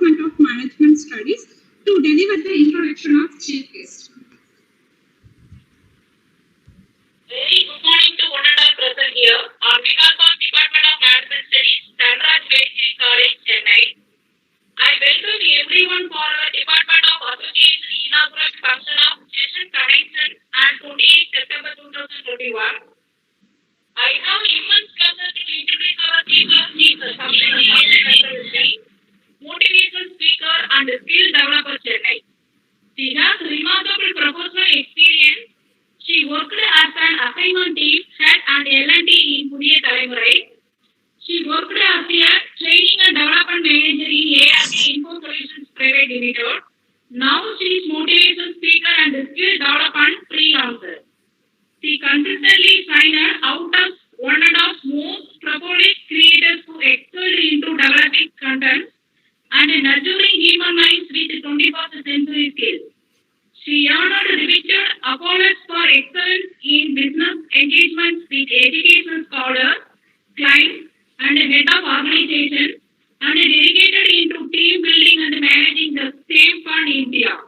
Department of Management Studies to deliver the introduction of chief guest. Very good morning to one and all present here. On behalf of Department of Management Studies, Sandra Jayashree College, Chennai, I welcome everyone for our Department of Association inaugural function of Session Connection and 28 September 2021. I have immense pleasure to introduce our chief motivational speaker and skill developer Chennai. She has remarkable professional experience. She worked as an assignment team head and L&D in Pudhiya Thalaimurai. She worked as a training and development manager in ARK Info Solutions Private Limited. Now she is motivational speaker and skill development freelancer. She consistently signed out as one of the most prolific creators who excelled into developing content and nurturing human minds with 21st century skills. She earned repeated awards for excellence in business engagements with educational scholars, clients, and head of organizations, and dedicated into team building and managing the same fund in India.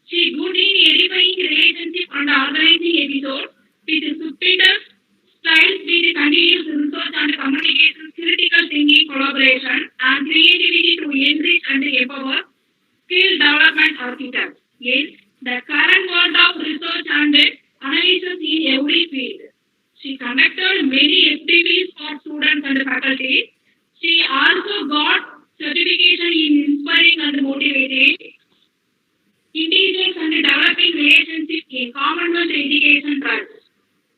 She good in edifying relationship and organizing episodes with superior styles with continuous research and communication, critical thinking, collaboration, and creativity to enrich and empower skill development architects. Yes, the current world of research and analysis in every field. She conducted many activities for students and faculty. She also got certification in inspiring and motivating individuals and developing relationships in Commonwealth Education Trust.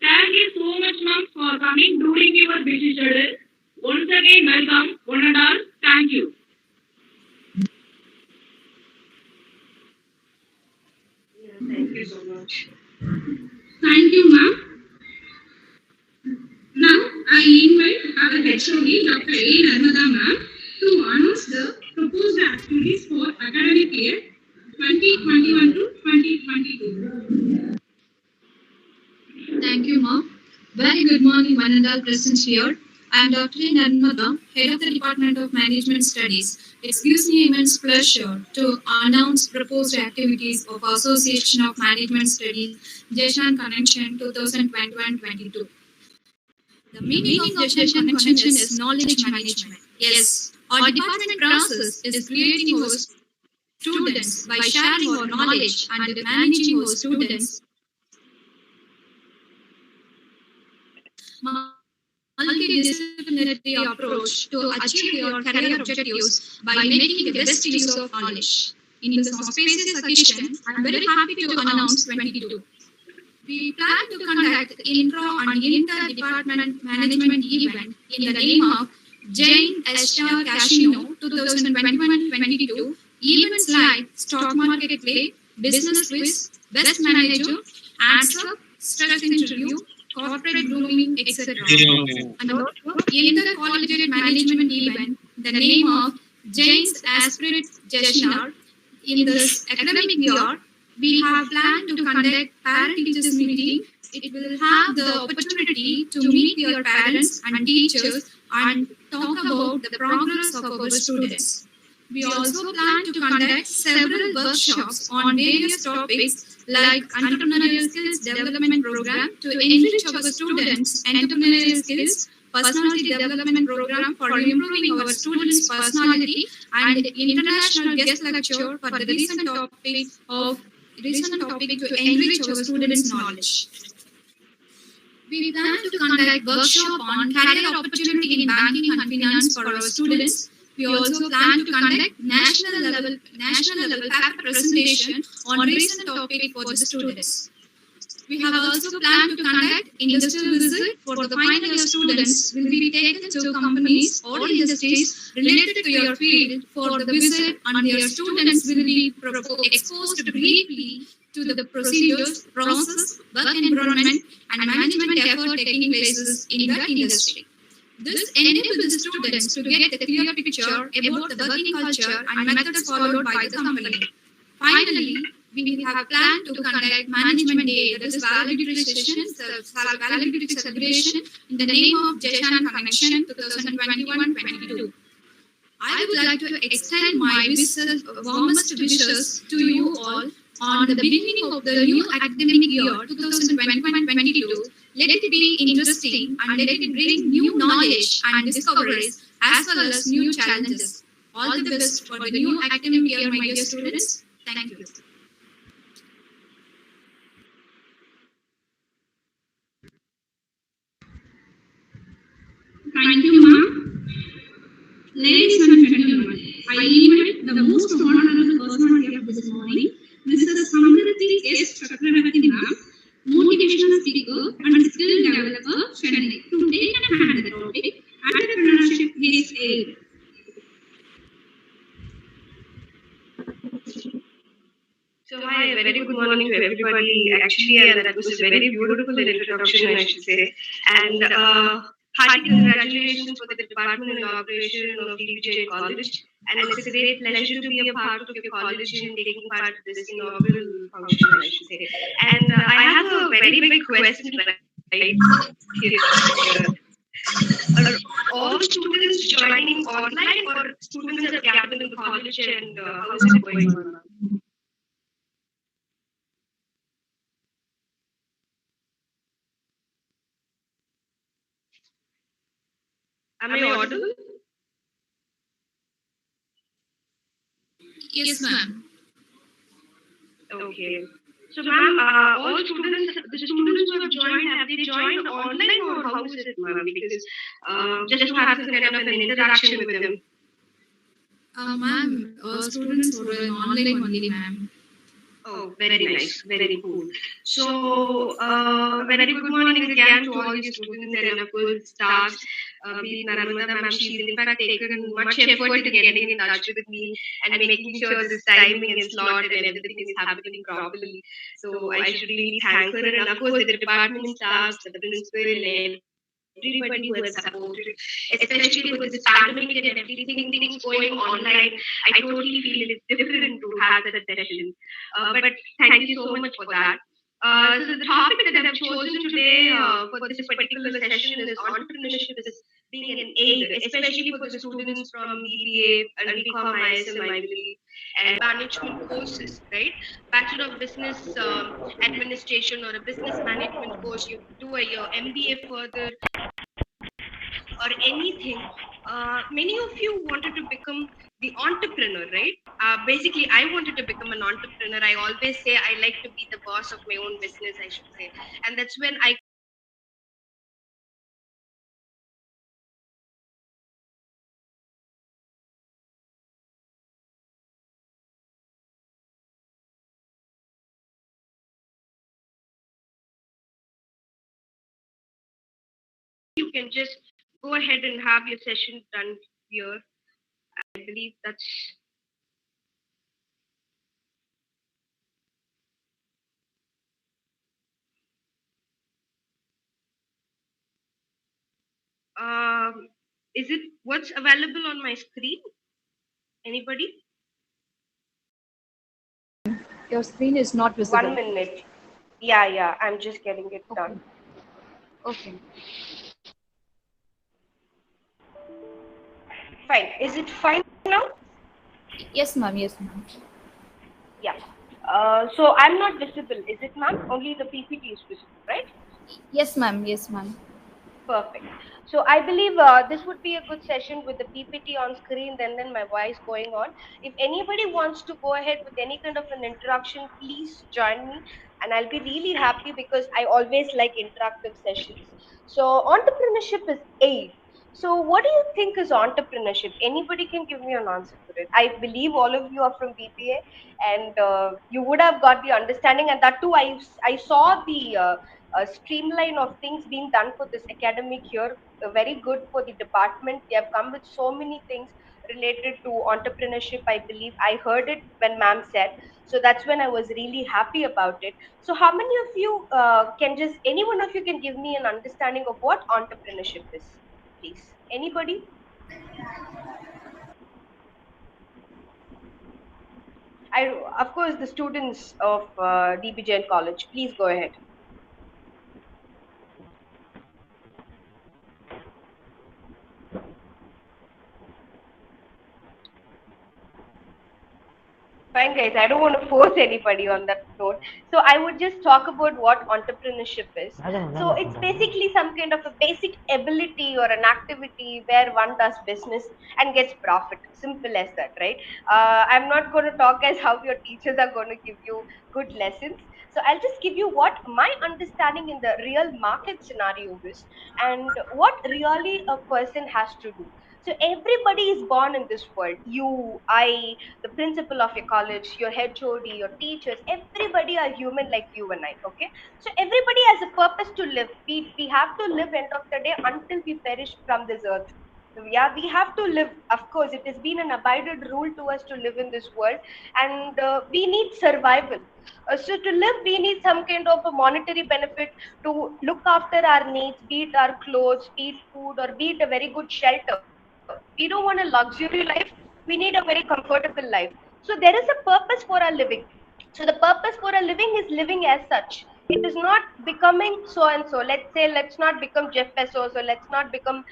Thank you so much, ma'am, for coming during your busy schedule. Once again, welcome, one and all. Thank you. Thank you so much. Thank you, ma'am. Now, I invite our HOD, Dr. A. Narmada ma'am, to announce the proposed activities for academic year 2021 to 2022. Thank you, ma'am. Very good morning, one and all present here. I am Dr. A. Narmada, Head of the Department of Management Studies. It gives me immense pleasure to announce proposed activities of Association of Management Studies, Jeshan Connection 2021-22. The meaning of Jeshan Connection is knowledge management. Yes, our department process is creating our students by sharing our knowledge and managing our students. Multidisciplinary approach to achieve your career objectives by making the best use of knowledge. In this auspicious occasion, I am very happy to announce 22. We plan to conduct intro and inter-department management event in the name of Jain SR Casino 2021-22. Events like stock market play, business quiz, best manager, answer, stress interview, corporate grooming, etc. And also inter-collegiate management event, the name of Jain's Aspirate Jeshanar. In this academic year, we have planned to conduct parent-teachers meeting. It will have the opportunity to meet your parents and teachers and talk about the progress of our students. We also plan to conduct several workshops on various topics like entrepreneurial skills development program to enrich our students, entrepreneurial skills, personality development program for improving our students' personality, and international guest lecture for the recent topic to enrich our students' knowledge. We plan to conduct workshop on career opportunity in banking and finance for our students. We also plan to conduct national level paper presentation on recent topic for the students. We have also planned to conduct industrial visit for the final year students will be taken to companies or industries related to your field for the visit, and their students will be exposed briefly to the procedures, process, work environment, and management effort taking places in that industry. This enables the students to get a clear picture about the working culture and methods followed by the company. Finally, we have planned to conduct Management Day, that is valedictory celebration in the name of Jeshan Connection 2021-22. I would like to extend my warmest wishes to you all on the beginning of the new academic year 2021-22. Let it be interesting and let it bring new knowledge and discoveries as well as new challenges. All the best for the new academic year, my dear students. Thank you. Thank you, ma'am. Ladies and gentlemen, I invite the most honorable personality of this morning, Mrs. Samriddhi S. Chakravarti ma'am, motivational speaker and skill developer, Chennai, to take a hand at the topic, entrepreneurship is aid. So hi, a very good morning to everybody. Actually, and that was a very beautiful introduction, I should say. And hearty congratulations for the department inauguration of DBJ College. And it's a great pleasure to be a part of your college and taking part in this inaugural function, I should say. And I have a very big question, right? Are all students joining online or students are gathered in the college and how is it going on? Am I audible? Yes, ma'am. Okay. So, ma'am, all students, the students who have joined, have they joined online or how is it, ma'am? Because just to have some kind of an interaction with them. Ma'am, students were online only, ma'am. Oh, very nice, very cool. So, very good morning again to all the students and of course staffs. Be it Narmada ma'am, she's in fact taken much effort in getting in touch with me and making sure this timing and slot and everything is happening properly. So, I should really thank her and of course the department staffs, the principal, and everybody who has supported, especially with this pandemic and everything things going online. I totally feel it's different to have that session. But thank you so much for that. So the topic that I've chosen today for this particular session is entrepreneurship is being an aid, especially for the students from BBA and BCom ISM, I believe, and management courses, right? Bachelor of Business Administration or a business management course. You do a your MBA further or anything. Many of you wanted to become the entrepreneur, right? Basically, I wanted to become an entrepreneur. I always say I like to be the boss of my own business, I should say. And that's when I you can just go ahead and have your session done here. I believe that's is it what's available on my screen? Anybody? Your screen is not visible. 1 minute. Yeah, I'm just getting it done. Okay. Fine. Is it fine now? Yes, ma'am. Yes, ma'am. Yeah. So I'm not visible, is it, ma'am? Only the PPT is visible, right? Yes, ma'am. Yes, ma'am. Perfect. So I believe this would be a good session with the PPT on screen, then my voice going on. If anybody wants to go ahead with any kind of an introduction, please join me, and I'll be really happy because I always like interactive sessions. So entrepreneurship is aid. So what do you think is entrepreneurship? Anybody can give me an answer to it. I believe all of you are from BPA, and you would have got the understanding, and that too I saw the streamline of things being done for this academic year. Very good for the department. They have come with so many things related to entrepreneurship. I believe I heard it when ma'am said. So that's when I was really happy about it. So how many of you can just any one of you can give me an understanding of what entrepreneurship is, please? Anybody? I of course the students of DBJN College. Please go ahead. Fine, guys. I don't want to force anybody on that note. So I would just talk about what entrepreneurship is. So it's basically some kind of a basic ability or an activity where one does business and gets profit. Simple as that, right? I'm not going to talk as how your teachers are going to give you good lessons. So I'll just give you what my understanding in the real market scenario is and what really a person has to do. So everybody is born in this world. You, I, the principal of your college, your HOD, your teachers, everybody are human like you and I. Okay, so everybody has a purpose to live. We have to live end of the day until we perish from this earth. So yeah, we have to live. Of course, it has been an abided rule to us to live in this world, and we need survival. So to live, we need some kind of a monetary benefit to look after our needs, be it our clothes, be it food, or be it a very good shelter. We don't want a luxury life. We need a very comfortable life. So there is a purpose for our living. So the purpose for a living is living as such. It is not becoming so and so. Let's say, let's not become Jeff Bezos, or let's not become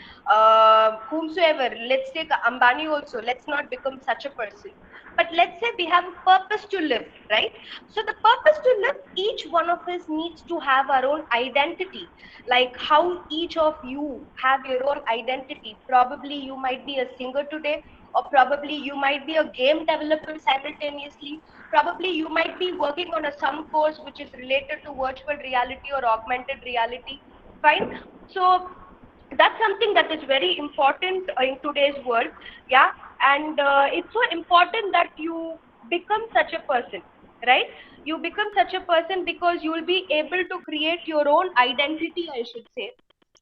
whomsoever. Let's take Ambani also. Let's not become such a person. But let's say we have a purpose to live, right? So the purpose to live, each one of us needs to have our own identity. Like how each of you have your own identity. Probably you might be a singer today, or probably you might be a game developer simultaneously. Probably you might be working on a some course which is related to virtual reality or augmented reality. Fine. So that's something that is very important in today's world. Yeah. And it's so important that you become such a person, right? You become such a person because you will be able to create your own identity, I should say.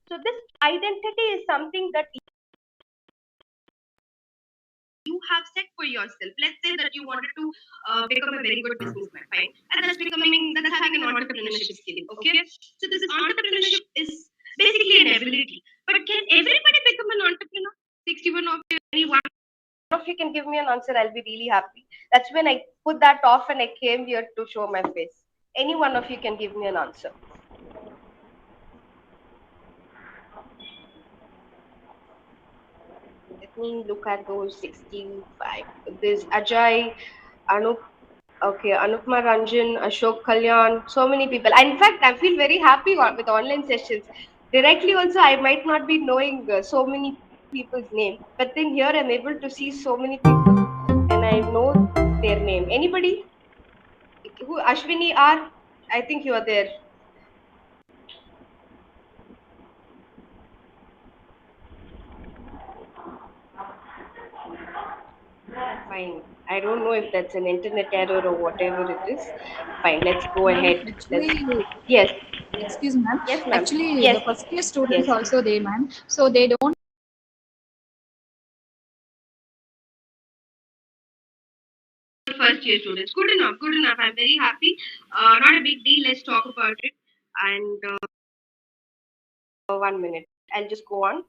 So this identity is something that you have set for yourself. Let's say that you wanted to become a very good businessman, fine, and that's having an entrepreneurship skill. Okay, so this entrepreneurship is basically an ability. But can everybody become an entrepreneur? 61 of you, anyone of you can give me an answer, I'll be really happy. That's when I put that off and I came here to show my face. Any one of you can give me an answer. Let me look at those 65. There's Ajay, Anup, okay, Anupma Ranjan, Ashok Kalyan, so many people. In fact, I feel very happy with online sessions. Directly, also, I might not be knowing so many people's name, but then here I'm able to see so many people and I know their name. Anybody? Who? Ashwini R? I think you are there. Fine. I don't know if that's an internet error or whatever it is. Fine, let's go Ma'am, ahead. Let's. actually, Yes, excuse me, ma'am. yes, ma'am. Actually, Yes, the first year students yes. also there, ma'am. So they don't First year students. Good enough, good enough. I'm very happy. Not a big deal. Let's talk about it. And 1 minute. I'll just go on.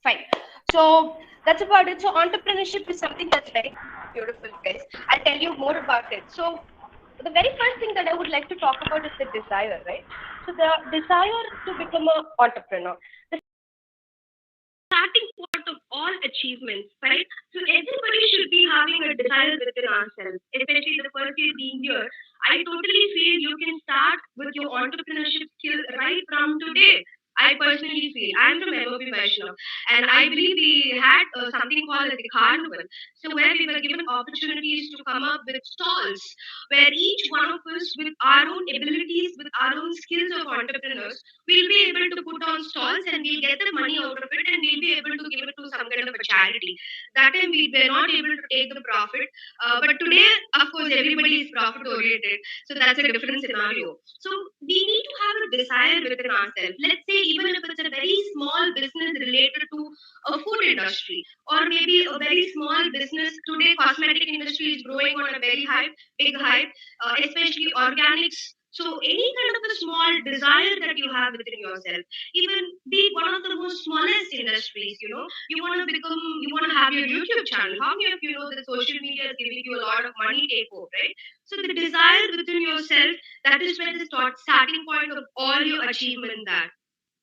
Fine. So that's about it. So entrepreneurship is something that's very beautiful, guys. I'll tell you more about it. So the very first thing that I would like to talk about is the desire, right? So the desire to become an entrepreneur. The starting point of all achievements, right? So everybody should be having a desire within ourselves, especially the first year being here. I totally feel you can start with your entrepreneurship skill right from today. I personally feel I'm from MOP Vaishnav, and I believe we had something called as the carnival. So where we were given opportunities to come up with stalls, where each one of us, with our own abilities, with our own skills of entrepreneurs, we'll be able to put on stalls and we'll get the money out of it and we'll be able to give it to some kind of a charity. That time we were not able to take the profit. But today, of course, everybody is profit oriented. So that's a different scenario. So we need to have a desire within ourselves. Let's say even if it's a very small business related to a food industry or maybe a very small business. Today, cosmetic industry is growing on a very high, big hype, especially organics. So any kind of a small desire that you have within yourself, even be one of the most smallest industries, you want to become, you want to have your YouTube channel. How many of you know that social media is giving you a lot of money take over, right? So the desire within yourself, that is where the starting point of all your achievement that,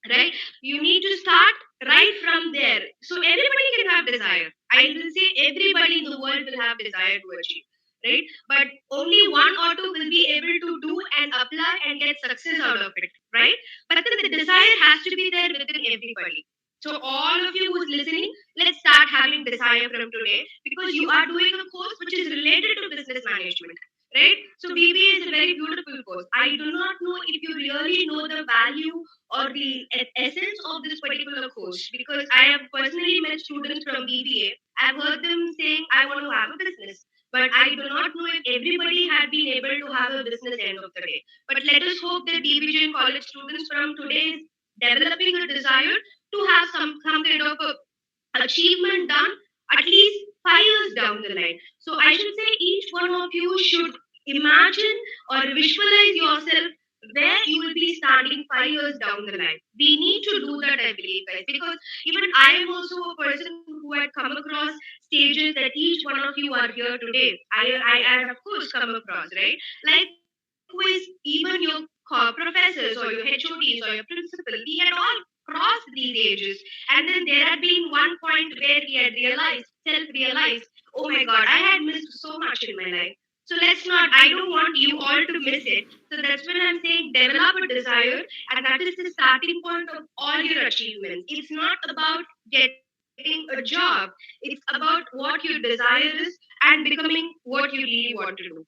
right? You need to start right from there. So everybody can have desire. I will say everybody in the world will have desire to achieve. right? But only one or two will be able to do and apply and get success out of it, right? But then the desire has to be there within everybody. So all of you who's listening, let's start having desire from today, because you are doing a course which is related to business management, right? So BBA is a very beautiful course. I do not know if you really know the value or the essence of this particular course, because I have personally met students from BBA. I've heard them saying, I want to have a business. But I do not know if everybody had been able to have a business end of the day. But let us hope that DBJ and college students from today is developing a desire to have some kind of a achievement done at least 5 years down the line. So I should say each one of you should imagine or visualize yourself where you will be standing 5 years down the line. We need to do that, I believe, guys, because even I am also a person who had come across stages that each one of you are here today. I had, of course, come across, right? Likewise, even your professors or your HODs or your principal, we had all crossed these ages. And then there had been one point where we had realized, self-realized, oh my God, I had missed so much in my life. So let's not, I don't want you all to miss it. So that's when I'm saying develop a desire, and that is the starting point of all your achievements. It's not about getting a job, it's about what your desire is and becoming what you really want to do.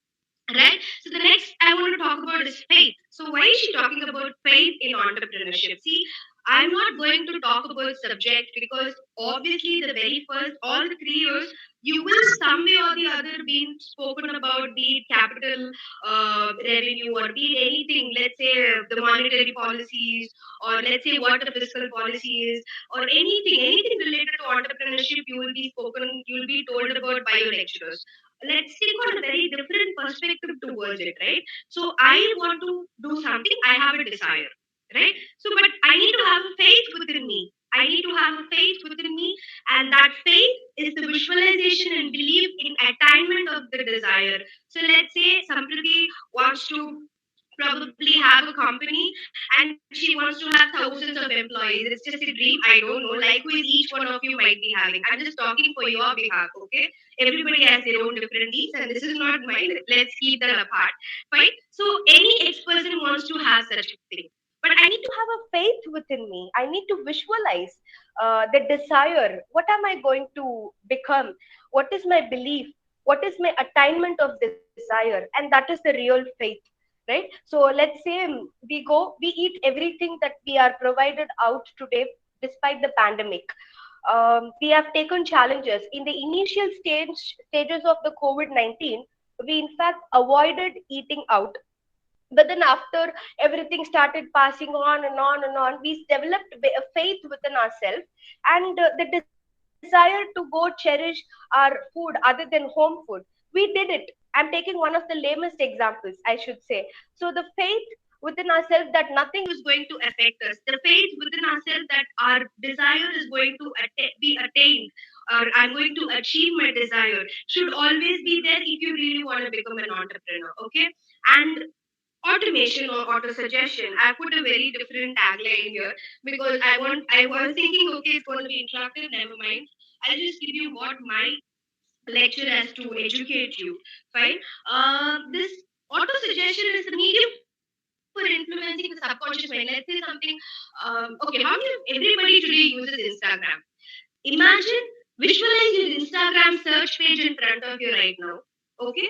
Right? So the next I want to talk about is faith. So why is she talking about faith in entrepreneurship? See, I'm not going to talk about subject because obviously the very first, all the 3 years, you will some way or the other be spoken about, be it capital revenue or be it anything, let's say the monetary policies, or let's say what the fiscal policy is, or anything related to entrepreneurship, you will be spoken, you will be told about by your lecturers. Let's take on a very different perspective towards it, right? So I want to do something, I have a desire, right? So, but I need to have a faith within me. I need to have a faith within me, and that faith is the visualization and belief in attainment of the desire. So, let's say Sampriti wants to probably have a company and she wants to have thousands of employees. It's just a dream. I don't know. Likewise, each one of you might be having. I'm just talking for your behalf, okay? Everybody has their own different needs, and this is not mine. Let's keep that apart, right? So, any ex person wants to have such a thing. But I need to have a faith within me. I need to visualize the desire. What am I going to become? What is my belief? What is my attainment of desire? And that is the real faith, right? So let's say we eat everything that we are provided out today despite the pandemic. We have taken challenges in the initial stages of the COVID-19. We in fact avoided eating out, but then after everything started passing on and on and on, we developed a faith within ourselves, and the desire to go cherish our food other than home food. We did it. I'm taking one of the lamest examples, I should say. So the faith within ourselves that nothing is going to affect us, the faith within ourselves that our desire is going to be attained, or I'm going to achieve my desire, should always be there if you really want to become an entrepreneur. Okay. And automation or auto suggestion, I put a very different tagline here because I was thinking, okay, it's going to be interactive, never mind, I'll just give you what my lecture has to educate you, fine. This auto suggestion is the medium for influencing the subconscious mind. Let's say something, okay, how many everybody today uses Instagram? Imagine, visualize your Instagram search page in front of you right now, okay?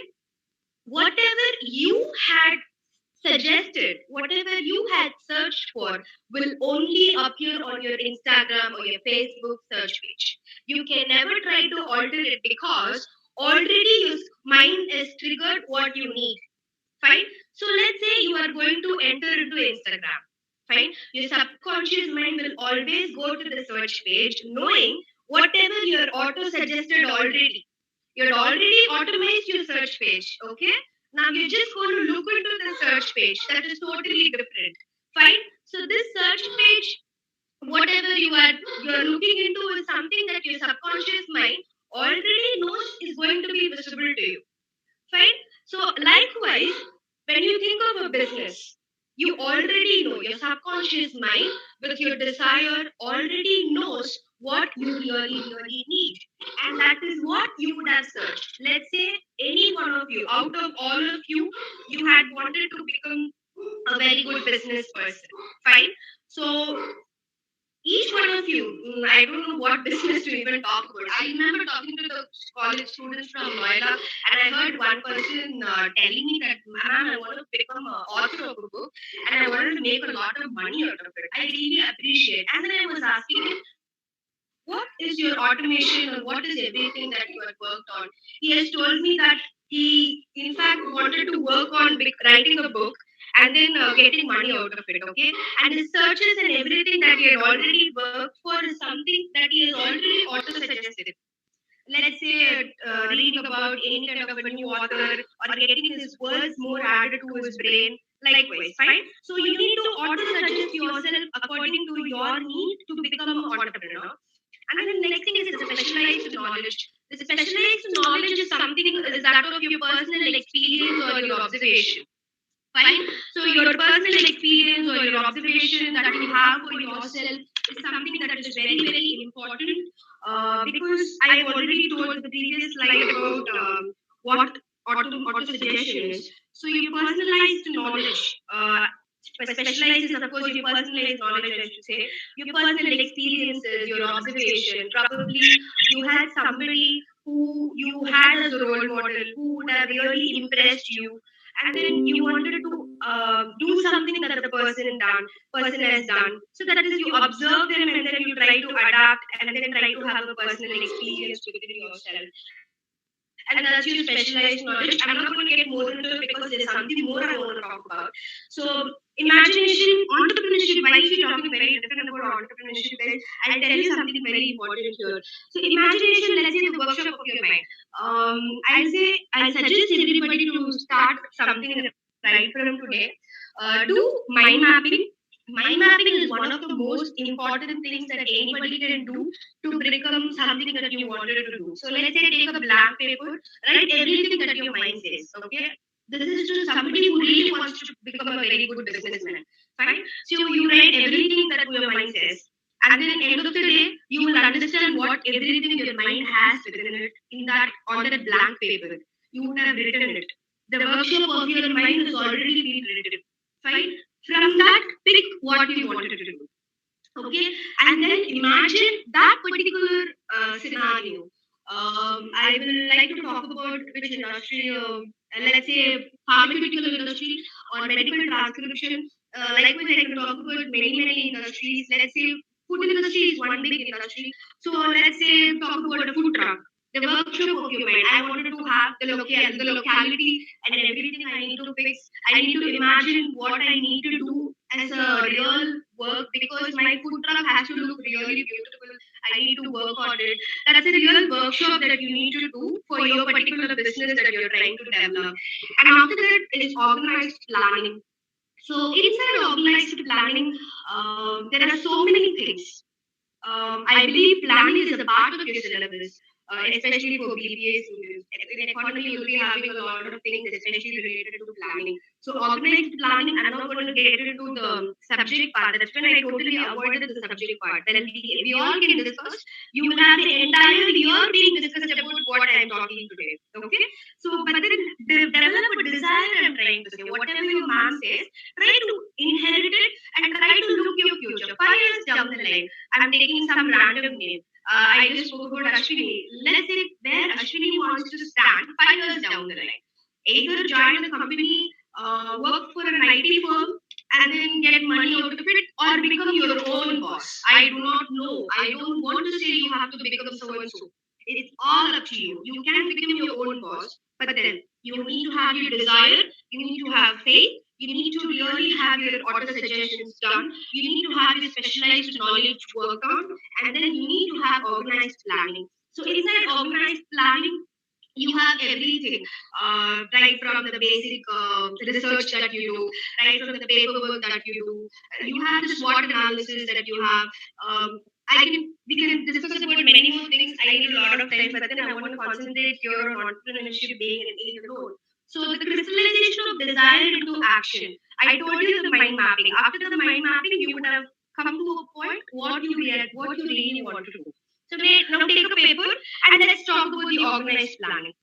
Whatever you had suggested, whatever you had searched for, will only appear on your Instagram or your Facebook search page. You can never try to alter it because already your mind is triggered what you need. Fine. So let's say you are going to enter into Instagram. Fine. Your subconscious mind will always go to the search page knowing whatever you're auto suggested already. You're already automized your search page. Okay. Now you're just going to look into the search page. That is totally different. Fine. So this search page, whatever you're looking into, is something that your subconscious mind already knows is going to be visible to you. Fine. So likewise, when you think of a business, you already know, your subconscious mind with your desire already knows what you really need. and that is what you would have searched. Let's say any one of you, out of all of you, you had wanted to become a very good business person. Fine. So each one of you, I don't know what business to even talk about. I remember talking to the college students from Noida, and I heard one person telling me that, ma'am, I want to become an author of a book, and I wanted to make a lot of money out of it. I really appreciate. And then I was asking him, what is your automation or what is everything that you have worked on? He has told me that he, in fact, wanted to work on writing a book and then getting money out of it, okay? And his searches and everything that he had already worked for is something that he has already auto-suggested. Let's say reading about any kind of a new author or getting his words more added to his brain. Likewise, fine. So you need to auto-suggest yourself according to your need to become an entrepreneur. And then the next thing is the specialized knowledge. The specialized knowledge is something is that of your personal experience or your observation. Fine. So your personal experience or your observation that you have for yourself is something that is very, very important. Because I've already told the previous slide about what auto suggestion is. So your personalized knowledge, specialized is of course your personalized knowledge, I should say. Your personal experiences, your observation. Probably you had somebody who you had as a role model who would have really impressed you, and then you wanted to do something that the person has done. So that is, you observe them and then you try to adapt and then try to have a personal experience within yourself. And that's your specialized knowledge. I'm not going to get more into it because there's something more I want to talk about. So imagination, entrepreneurship, why is she talking very different about entrepreneurship, guys? I'll tell you something very important here. So imagination, let's say the workshop of your mind. I'll suggest everybody to start something right from today. Do mind mapping. Mind mapping is one of the most important things that anybody can do to become something that you wanted to do. So let's say take a blank paper, write everything that your mind says. Okay, this is to somebody who really wants to become a very good businessman. Fine. So you write everything that your mind says, and then at the end of the day, you will understand what everything your mind has within it in that on that blank paper. You would have written it. The workshop of your mind has already been written. Fine. From that, pick what you wanted to do. Okay, and then imagine that particular scenario. I will like to talk about which industry, let's say pharmaceutical industry or medical transcription. Likewise, I can talk about many industries. Let's say food industry is one big industry. So let's say talk about a food truck. The workshop of your mind. I wanted to have the locality and everything I need to fix. I need to imagine what I need to do as a real work because my food truck has to look really beautiful. I need to work on it. That's a real workshop that you need to do for your particular business that you're trying to develop. And after that is organized planning. So inside organized planning, there are so many things. I believe planning is a part of your syllabus. Especially for BBA students. In economy, you'll be having a lot of things, especially related to planning. So organized planning, I'm not going to get into the subject part. That's when I totally avoided the subject part. Then we all can discuss. You will have the entire year being discussed about what I'm talking today. Okay? So, but then develop a desire, I'm trying to say. Whatever your mom says, try to inherit it and try to look your future. 5 years down the line, I'm taking some random name. I just spoke about Ashwini. Let's say where Ashwini wants to stand 5 years down the line. Either join a company, work for an IT firm, and then get money out of it, or become your own boss. I do not know. I don't want to say you have to become so and so. It's all up to you. You can become your own boss, but then you need to have your desire, you need to have faith, you need to really have your auto suggestions done, you need to have your specialized knowledge worked on, and then you need to have organized planning. So inside organized planning, you have everything, right from the basic research that you do, right from the paperwork that you do. You have the SWOT analysis that you have. We can discuss about many more things. I need a lot of time, but then I want to concentrate here on entrepreneurship being an age alone. So the crystallization of desire into action. I told you the mind mapping. After the mind mapping, you would have come to a point what you really want to do. So now take a paper and let's talk about the organized planning.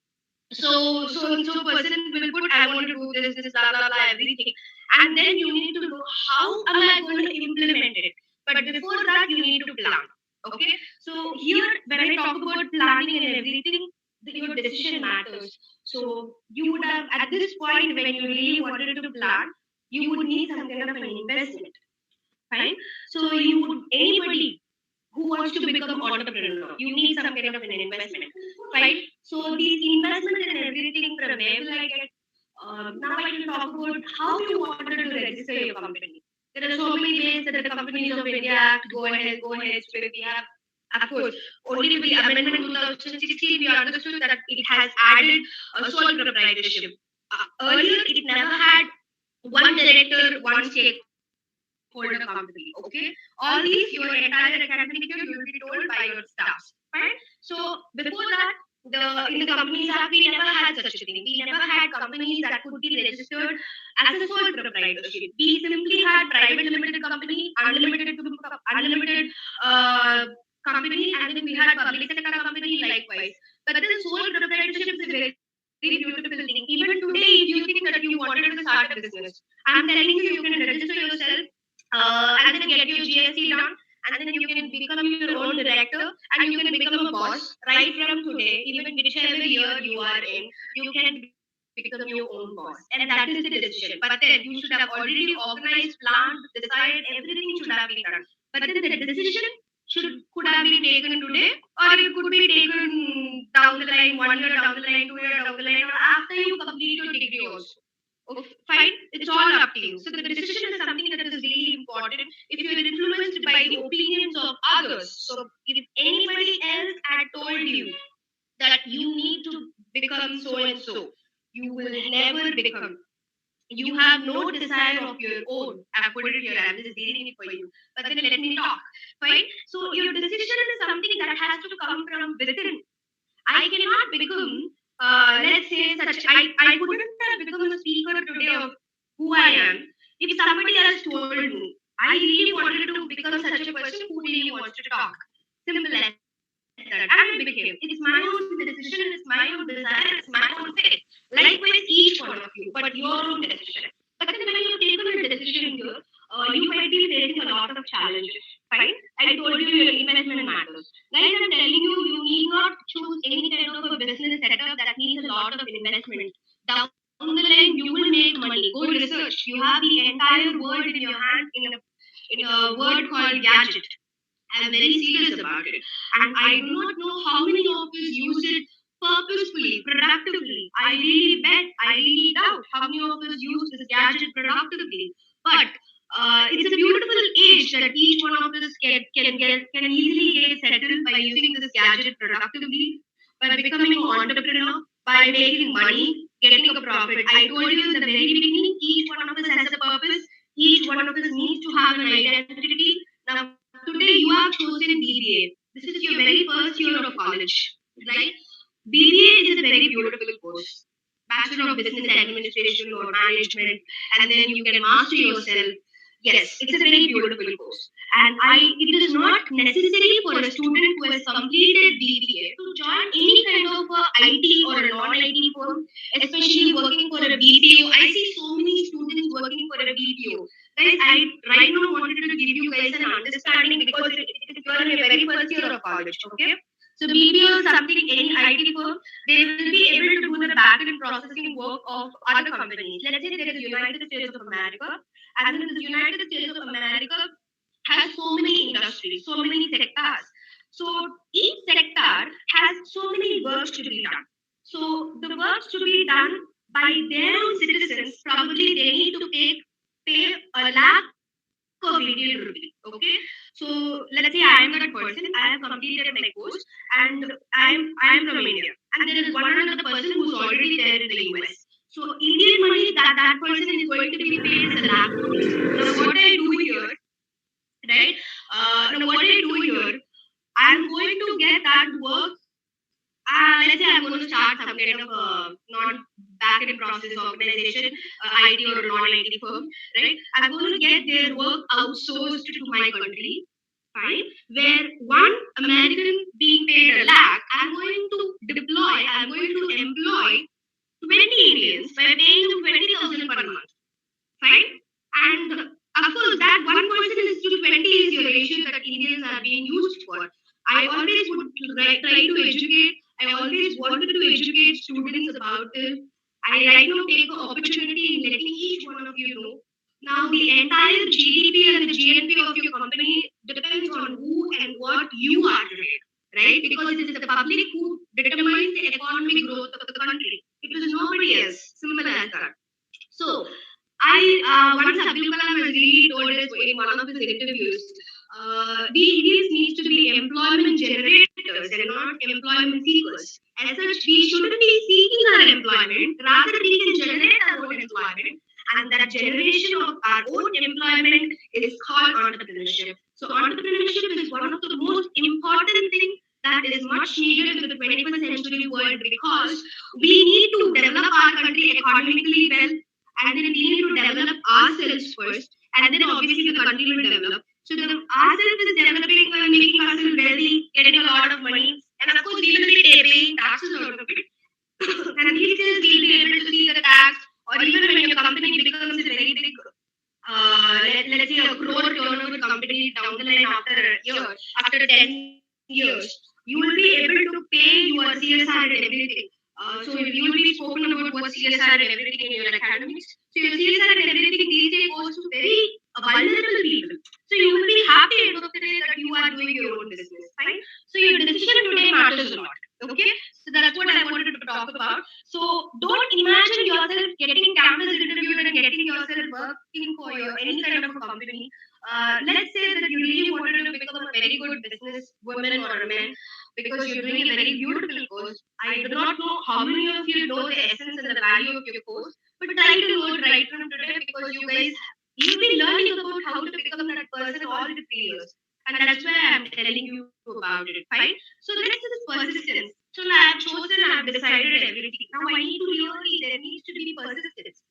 So and so person will put, I want to do this, blah blah blah, everything, and then you need to know how am I going to implement it. But before that, you need to plan. Okay. So here, when I talk about planning and everything, your decision matters. So you would have at this point when you really wanted to plan, you would need some kind of an investment. Fine. So you would anybody who wants to become entrepreneur, you need some kind of an investment, right? So these investments and everything, from where will I get? Now I can talk about how you wanted to register your company. There are so many ways that the Companies of India Act, go ahead. So we have, of course, only with the amendment 2016, we understood that it has added a sole proprietorship. Earlier, it never had one director, one stakeholder company. Okay, all these, your entire academic year, you will be told by your staffs. Right? So before that, in the Companies Act, we never had such a thing. We never had companies that could be registered as a sole proprietorship. We simply had private limited company, unlimited company, and then we had public sector company likewise. But then sole proprietorship is a very beautiful thing. Even today, if you think that you wanted to start a business, I'm telling you can register yourself and then get your GST done, and then you can become your own director and you can become a boss right from today. Even whichever year you are in, you can become your own boss, and that is the decision. But then you should have already organized, planned, decided, everything should have been done. But then the decision could have been taken today, or it could be taken down the line, 1 year down the line, 2 year down the line, or after you complete your degree also. Okay, fine, it's all up to you. So the decision is something that is really important. If you're influenced by the opinions of others, so if anybody else had told you that you need to become so and so, you will never become. You have no desire of your own. I've put it here, I'm just reading it for you. But then let me talk. Fine. So your decision is something that has to come from within. I cannot become, let's say, I couldn't have become a speaker today of who I am if somebody else told me. I really wanted to become such a person who really wants to talk. Simple as that. And I became. It's my own decision, it's my own desire, it's my own faith. Likewise, each one of you, but your own decision. But then when you take a decision here, you might be facing a lot of challenges. Fine? I told you your investment matters. Guys, I'm telling you, you need not choose any kind of a business setup that needs a lot of investment. Down the line, you will make money. Go research. You have the entire world in your hand in a word called gadget. I'm very serious about it. And I do not know how many of us use it purposefully, productively. I really doubt how many of us use this gadget productively. But it's a beautiful age that each one of us can easily get settled by using this gadget productively, by becoming an entrepreneur, by making money, getting a profit. I told you in the very beginning, each one of us has a purpose. Each one of us needs to have an identity. Now, today you have chosen BBA. This is your very first year of college, right? BBA is a very beautiful course. Bachelor of Business Administration or Management, and then you can master yourself. Yes, it's a very beautiful course. And it is not necessary for a student who has completed BBA to join any kind of a IT or a non-IT firm, especially working for a BPO. I see so many students working for a BPO. Guys, I right now wanted to give you guys an understanding because you're in your very first year of college, okay? So BPO is something, any IT firm, they will be able to do the back-end processing work of other companies. Let's say there is United States of America, and then the United States of America has so many industries, so many sectors. So each sector has so many works to be done. So the works to be done by their own citizens, probably they need to pay a lakh of Indian rupee. Okay, so let's say I am that person. I have completed my course, and I am from India, and there is one another person who's already there in the US. So Indian money that person is going to be paid as a lakh rupees. Now what I do here, right? Now what I do here, I'm going to get that work. Let's say I'm going to start some kind of a non-back-end process organization, IT or a non-IT firm, right? I'm going to get their work outsourced to my country, fine? Where one American by paying them 20,000 per month. Fine? And of course, that one person is to 20 is your ratio that Indians are being used for. I always would try to educate. I always wanted to educate students about it. I right now take the opportunity in letting each one of you know. Now, the entire GDP and the GNP of your company depends on who and what you are today, right? Because it is the public who determines the economic growth of the country. It was nobody else. Simple as that. So, once Abdul Kalam has really told us in one of his interviews, the Indians need to be employment generators and not employment seekers. As such, we shouldn't be seeking our employment, rather we can generate our own employment. And that generation of our own employment is called entrepreneurship. So entrepreneurship is one of the most important things that is much needed in the 21st century world, because we need to develop our country economically well, and then we need to develop ourselves first, and then obviously the country will develop. So the ourselves is developing and making ourselves wealthy, getting a lot of money, and of course we will be paying taxes out of it. And these days we'll be able to see the tax, or even when your company becomes a very big, let's say a crore turnover company down the line after a year, after 10 years, you will be able to pay your CSR and everything. So you will be spoken about what CSR and everything in your academics. So your CSR and everything these days goes to very vulnerable people. So you will be happy end of the day that you are doing your own business, right? So your decision today matters a lot. Okay, so that's what I wanted to talk about. So don't imagine yourself getting campus interviewed and getting yourself working for your any kind of a company. Let's say that you really wanted to become a very good business woman or a man because you're doing a very beautiful course. I do not know how many of you know the essence and the value of your course, but try to know it right from today, because you've been learning about how to become that person all the 3 years. And that's why I'm telling you about it, fine? So let's do this persistence. So now I've chosen, I've decided everything. Now I need to really, there needs to be persistence.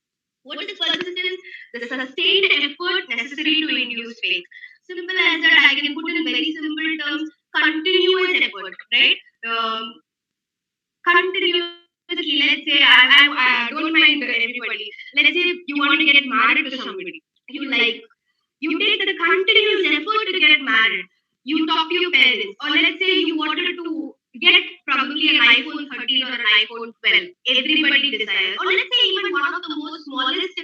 What is persistence? The sustained effort necessary to induce faith. Simple as that, I can put in very simple terms, continuous effort, right? Continuously, let's say, I don't mind everybody. Let's say you want to get married to somebody. You take the continuous effort to get married. You talk to your parents, or let's say you wanted to get probably an iPhone 13 or an iPhone 12. Everybody desires. Or let's say even one of the most smallest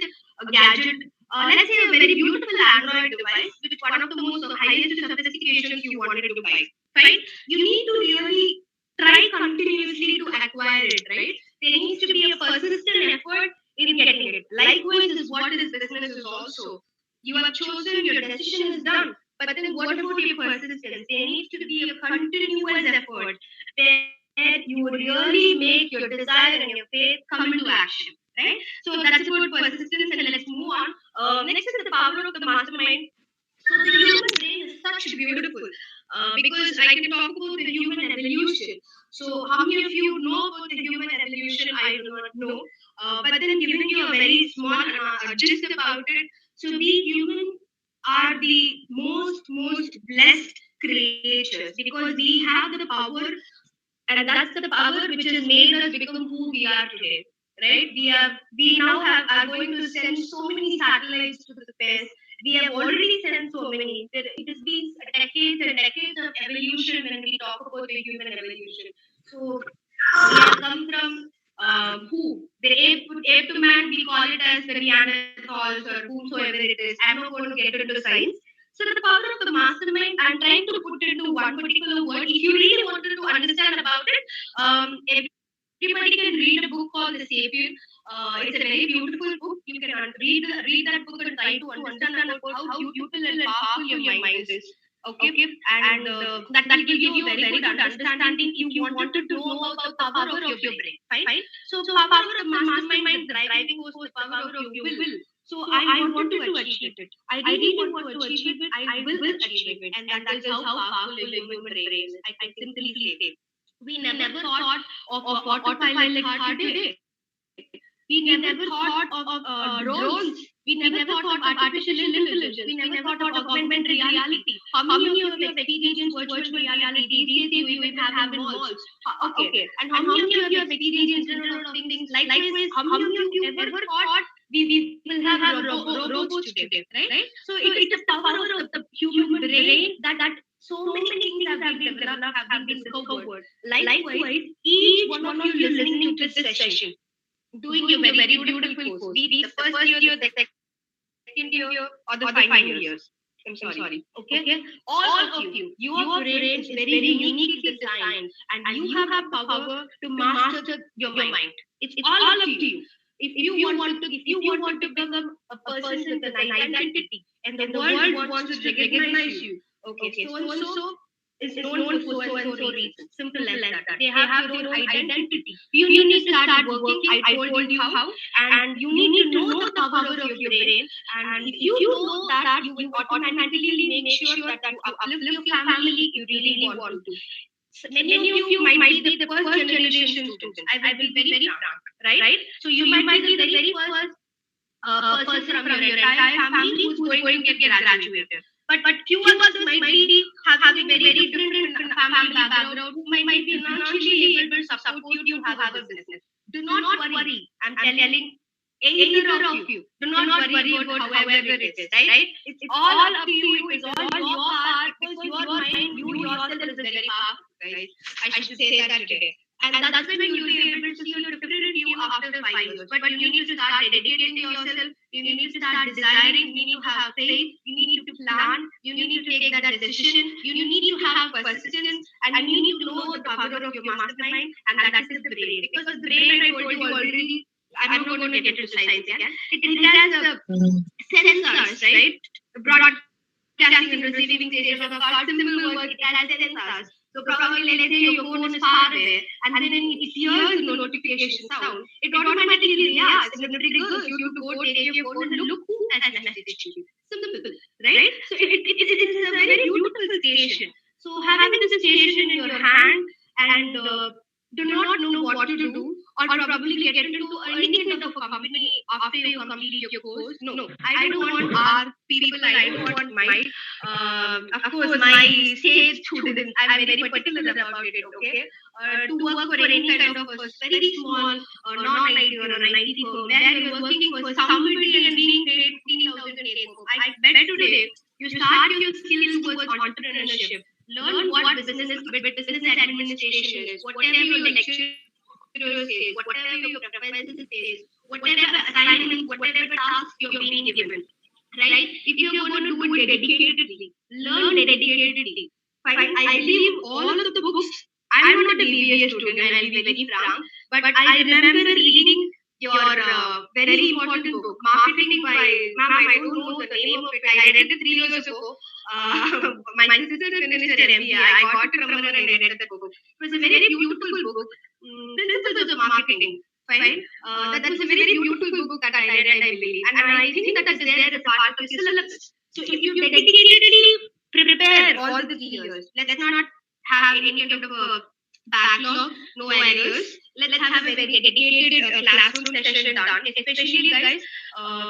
gadget, let's say a very beautiful Android device, which one of the most highest sophistications you wanted to buy. Right? You need to really try continuously to acquire it, right? There needs to be a persistent effort in getting it. Likewise is what this business is also. You have chosen, your decision is done. But then what about your persistence? There needs to be a continuous effort where you really make your desire and your faith come into action, right? So that's about persistence, and let's move on. Next is the power of the mastermind. So the human brain is such beautiful, because I can talk about the human evolution. So how many of you know about the human evolution? I do not know. But then giving you a very small gist about it. So we humans are the most blessed creatures, because we have the power, and that's the power which has made us become who we are today. Right? We now are going to send so many satellites to the space. We have already sent so many. It has been decades and decades of evolution when we talk about the human evolution. So we have come from who? The ape to man, we call it as the Neanderthals or whomsoever it is. I'm not going to get into science. So the power of the mastermind, I'm trying to put into one particular word. If you really wanted to understand about it, everybody can read a book called The Savior. It's a very beautiful book. You can read that book and try to understand about how beautiful and powerful your mind is. Okay, and that will give you a very good understanding if you wanted to know about the power of your brain. Fine. So power of the mastermind, driving force, the power of your will. So I wanted to achieve it. I really want to achieve it. I will achieve it, and that is how powerful a human brain is. I can simply say. We never thought of autopilot car today. We never thought of drones We never thought of artificial intelligence. We never thought of augmented reality. How many of you have experienced virtual reality? These days you even have in malls. Okay. And how many of you have experienced Internet of Things? Likewise, how many of you ever thought we will have robots today, right? So it is the power of the human brain that so many things have been developed, have been discovered. Likewise, each one of you listening to this session, doing your very beautiful course, be it the first year, the second year, or the final years. I'm sorry. Okay? All of you, your brain is very uniquely designed, and you have the power to master your mind. It's all up to you. If you want to become a person with an identity, and the world wants to recognize you, okay, so and so is known for so and so reason. Simple as that. They have their own identity. You need to start working. I told you how, and you need to know the power of your brain. And if you know that, you will automatically make sure that you uplift your family. You really want to. So many of you might be the first generation students. I will be very frank, right? So you might be the very first person from your entire family who's going to get graduated. But few others might be having a very different family background, who might be financially able to support you to have a business. Do not worry. I'm telling either of you. Do not worry about however it is, right? It's all up to you. It is all your part, because your mind, you yourself is very powerful, guys. I should say that today. And that's when you'll be able to see a different view after 5 years. But you need to start dedicating yourself. You need to start desiring. You need to have faith. You need to plan. You need to take that decision. You need to have persistence. And you need to know the power of your mastermind. And that is the brain. Because the brain, I told you already, I'm not going to get into science yet. It has sensors, right? Broadcasting and receiving station of thought. Simple words, it has sensors. So probably, let's say your phone is far away, and then it hears the notification sound. It automatically reacts, and it triggers you to go take your phone and look who has messaged you. Simple, right? So it is a very beautiful station. So having this station in your hand and do not know what to do, or probably get into any kind of a company after you complete your course. No, I don't want our people. I don't want my, of course, my stage students. I'm very particular about it. Okay, to work for any kind of a very small or non-IT or an IT firm where you're working for somebody and being paid 15,000 take home. I bet today you start your skills towards entrepreneurship. Learn what business administration is, whatever your lecturer says, whatever your professor says, whatever assignment, whatever task you're being given, right? If you're going to do it dedicatedly, learn dedicatedly. Fine. I leave all of the books. I'm not a BBA student, and I'll be very frank, but I remember reading your very important book, Marketing by, ma'am, I don't know the name of it. I read it 3 years ago. My sister finished her MBA. I got it from her and I read that book. It was a very beautiful book. Principles of Marketing. Fine. That was a very beautiful book that I read, I believe. And I think that is there as a part of your syllabus. So if you dedicatedly prepare all the 3 years, let's not have any kind of a backlog, no errors. Let's have a very dedicated classroom session done. Especially, guys,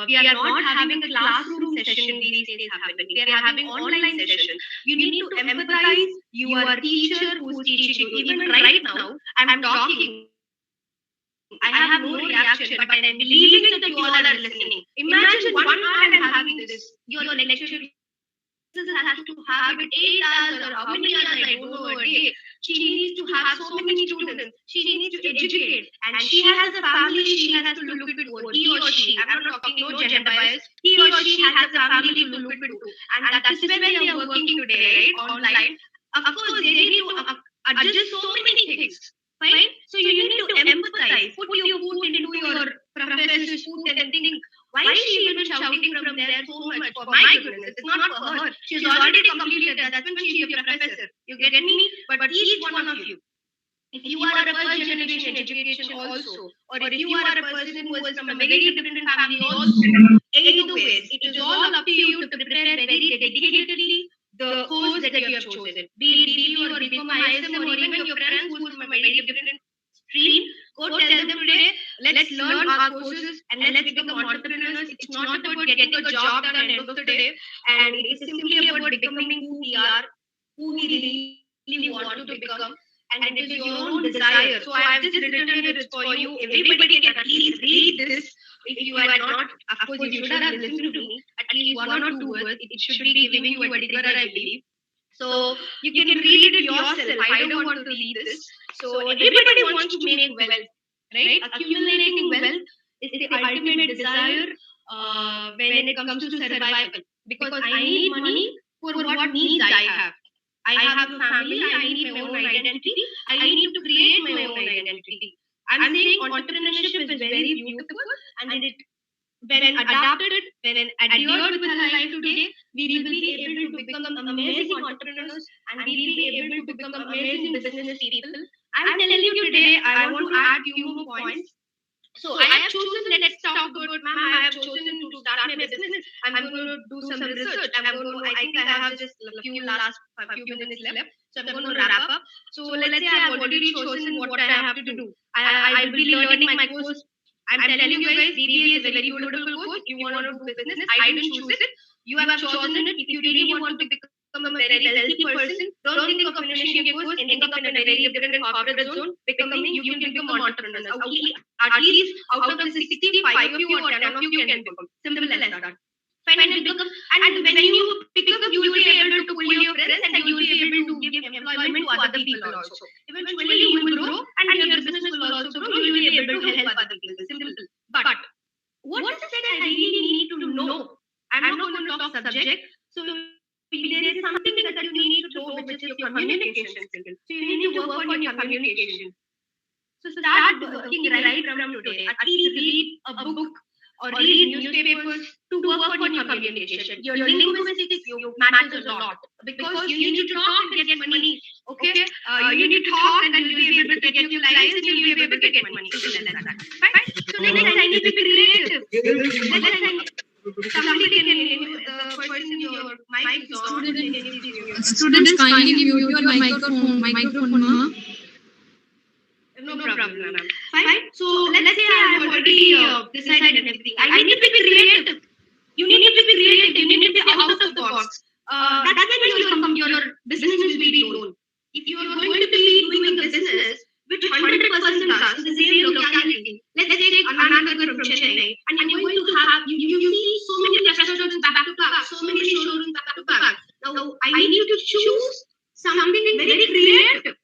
we are not having a classroom session these days happening. We are having online session. You need to empathize your teacher who's teaching you. Even right now, I'm talking. I have no reaction, but I'm believing that you all are listening. Imagine 1 hour and having this. Your lecture has to have it 8 hours or how many hours, I don't know, a day. She needs to have so many students. She needs to educate. And she has a family she has to look into. He or she. I'm not talking no gender bias. He or she has a family to look into. And that is when we are working today, right, online. Of course, they need to adjust so many things. Fine? So you need to empathize. Put your foot into your professor's foot and think, why is she even shouting from there so much? For my goodness, it's not for her. She's already completed. That's when she's your professor. You get me? But each one of you, if you are a first generation education also, or if you are a person who is from a very different family also, either ways, it is all up to you to prepare very dedicatedly the course that you have chosen. Be it BB or BCom, ISM, or even your friends who are from a very different stream, go tell them today, let's learn our courses and let's become entrepreneurs. It's not about getting a job done at the end of the day, and it is simply about becoming who we are, who we really want to become, and it is your own desire. So I have just written it for you. Everybody can at least read this. If you are not, of course, you should have listened to me. At least 1 or 2 words. It should be giving you a trigger, I believe. So you can read it yourself. I don't want to read this. So everybody wants to make wealth, right? Accumulating wealth is the ultimate desire when it comes to survival. Because I need money for what needs I have. I have a family, I need my own identity, I need to create my own identity. I'm saying entrepreneurship is very beautiful, and it, when adapted, when adhered with our life today, we will be able to become amazing entrepreneurs, and we will be able to become amazing business people. I'm telling you today, I want to add few more points. So I have chosen, let's talk about, ma'am, I have chosen to start my business. I'm going to do some research. I think I have just a few minutes left. So I'm going to wrap up. So let's say I've already chosen what I have to do. I will be learning my course. I'm telling you guys, BBA is a very beautiful course. If you want to do business, I didn't choose it. You have chosen it. If you really want to become a very wealthy person, don't think of finishing your course, ending up in a very different corporate zone. You can become entrepreneurs. At least out of the 65 of you or 10 of you can become. Simple as that. Fine, and become, and when you pick up, you will be able to pull your friends, and you will be able to give employment to other people also. Eventually, you will grow, and your business will also grow. You will be able to help other people. Simple. But what is it I really need to know? I'm not going to talk subject. So there is something that you need to know, which is your communication skill. So you need to work on your communication. So start working right from today. At least read a book or read newspapers to work on your communication. Your linguistics matters a lot, because you need to talk and get money. Okay, you need to talk and you'll be able to get your clients and you'll be able to get money. Simple as that. Fine. So next I need to be creative. Somebody can the person in your mic is on. Students, kindly mute your microphone, ma. No problem, ma'am. Fine. So let's say I have already decided everything. I need to be creative. You need to be creative. You need to be out of the box. That's when your business will be known. If you are going to be doing a business with 100% plus in the same locality, let's take Anna Nagar from Chennai, and you're going to have, you see so many restaurants back to back, so many showrooms back to back. Now, I need to choose something very creative.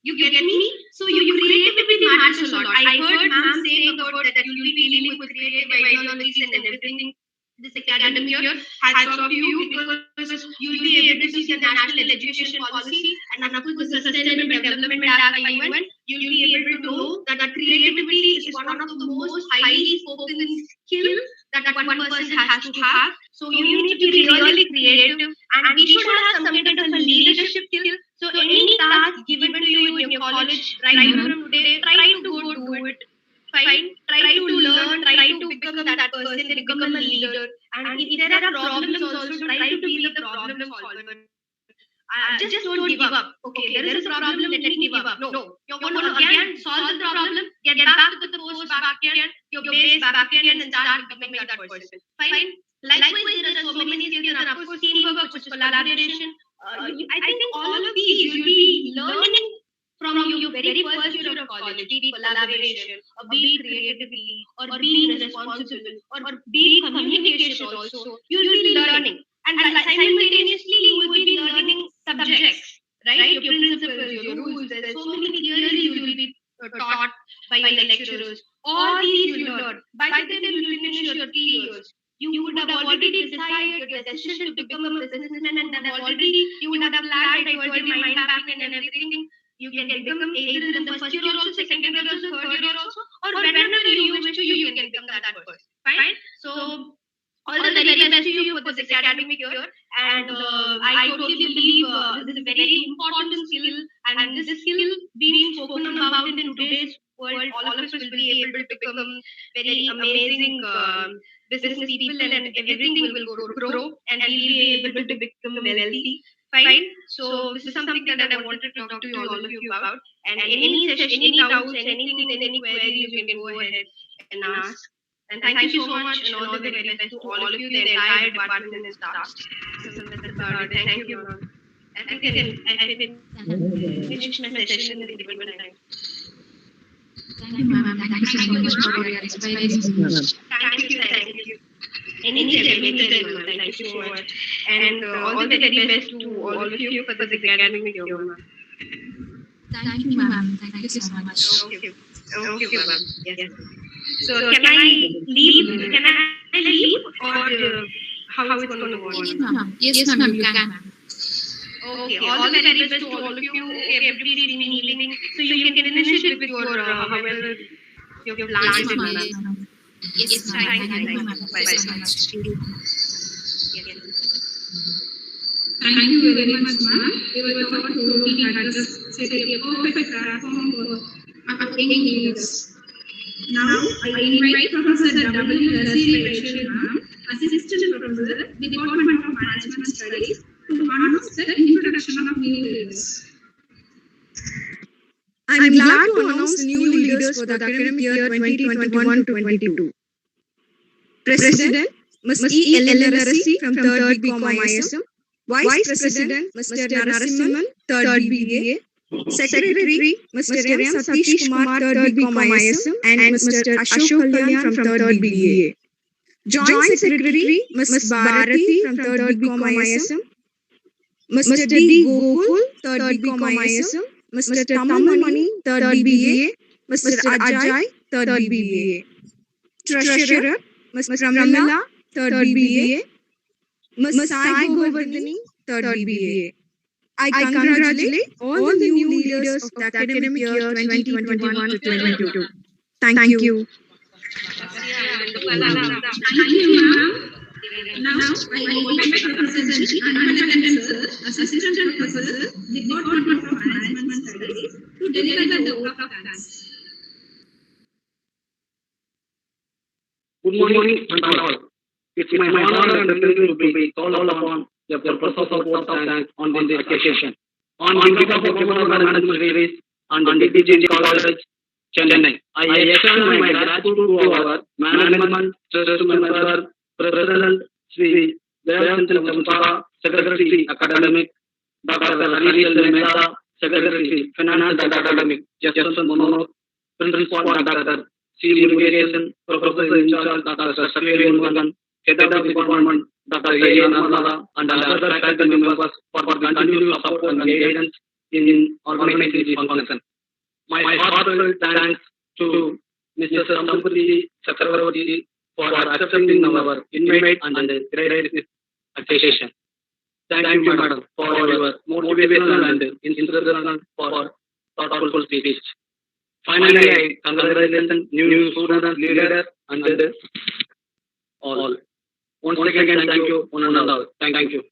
You get me? So your creativity matters a lot. I heard ma'am saying about that you'll be dealing with creative ideologies and everything. This academic year, hats off to you, because you'll be able to see the national education policy and of course the Sustainable Development Act by UN. You'll be able to know that creativity is one of the most highly spoken skills that one person has to have. So you need to be really creative, and we should have some kind of a leadership skill. So any task given to you in your college right from today, try to go do it. Fine. Try to learn, try to become that person, become a leader. And if there are problems also, try to be the problem solver. Just don't give up. Okay, there is a problem, let me give up. No, you're going to again solve the problem, get back to the post back again, your base back again, and start becoming that person. Fine. Likewise, there are so many skills, and of course, teamwork, which is collaboration. I think all of these you'll be learning from your very first year of college, be it collaboration, or be it creativity, or being responsible, or be it communication also. You'll be learning. And simultaneously, you will be learning subjects, right? Your principles, your rules. There's so many theories you will be taught by lecturers. All these you learn. By the time you finish your 3 years, you would have already decided your decision to become a businessman, and then already you would have planned, I told you, mind mapping and everything. You can become either in the first year also, second year also, third year also, or whenever you wish to, you can become that person. Fine. So all the very best to you for this academic year, and I totally believe this is a very important skill, and this skill being spoken about in today's world, all of us will be able to become very amazing business people, and everything will grow, and we'll be able to become wealthy. Fine. So this is something that I wanted to talk to all of you about. And any session, any doubts, anything, any queries, you can go ahead and ask. And thank you so much, and all the very best to all of you, the entire department and staff. So that's about it. Thank you, ma'am. I can finish my session in the given time. Thank you, ma'am. Thank you so much for your experience. Thank you. Anytime, ma'am. Thank you so much. And all the very best to all of you for this academic year, ma'am. Thank you, ma'am. Thank you so much. Okay, ma'am. Yes. So can I leave? Or how is it going to work? Yes, ma'am. Yes, ma'am. You can. Okay, all the very best to all of you. Okay, everybody is leaving, so you can finish it with your however your plans. Yes, ma'am. ma'am. Yes, ma'am. Thank you, ma'am. Thank you so much. Thank you very much, ma'am. You were totally at just set a perfect platform for young leaders. Now, I invite Professor W. Nasiri Vaishali, ma'am, Assistant Professor, Department of Management Studies, to announce the introduction of new leaders. I'm glad to announce the new leaders for the academic year 2021-22. President, Ms. E. Ellenarasi from 3rd BCom ISM. Vice President, Mr. Narasimhan, 3rd BA. Secretary, Mr. M. Satish Kumar, 3rd BCom ISM. And Mr. Ashok Kalyan from 3rd BA. Joint Secretary, Ms. Bharati from 3rd BCom ISM. Mr. D. Gokul, 3rd BCom ISM. Mr. Tamil Mani, 3rd BA. Mr. Ajay, 3rd BA. Treasurer, Ms. Pramila, 3rd BA. Ms. Sai Govardhani, 3rd BA. I congratulate all the new leaders of the academic year 2021-22. Thank you. Thank you, ma'am. Now, I invite Professor G. Anandandan, sir, Assistant Professor, Department of Management Studies, to deliver the oath of thanks. Good morning, all. It's my honor and privilege to be called upon the purpose of oath of thanks on this occasion. On behalf of the Management Studies and the DTG College, Chennai, I extend my gratitude to our management, trust member, President Sri Devanand Samsara, Secretary Academic, Dr. Harish Mehta, Secretary Finance Academic, Justin Mono, Principal Dr. C. Murugesan, Professor in charge Dr. Sakri Murugan, Head of Department Dr. A. Narmada, and other faculty members for continued support and guidance in organizing this function. My heartfelt thanks to Mr. Sampati Chakravarti for accepting our invite and great appreciation. Thank you, madam, for your motivational and inspirational for thoughtful speech. Finally, I congratulate new students, leaders, and all. Once again, thank you, one and all. Thank you.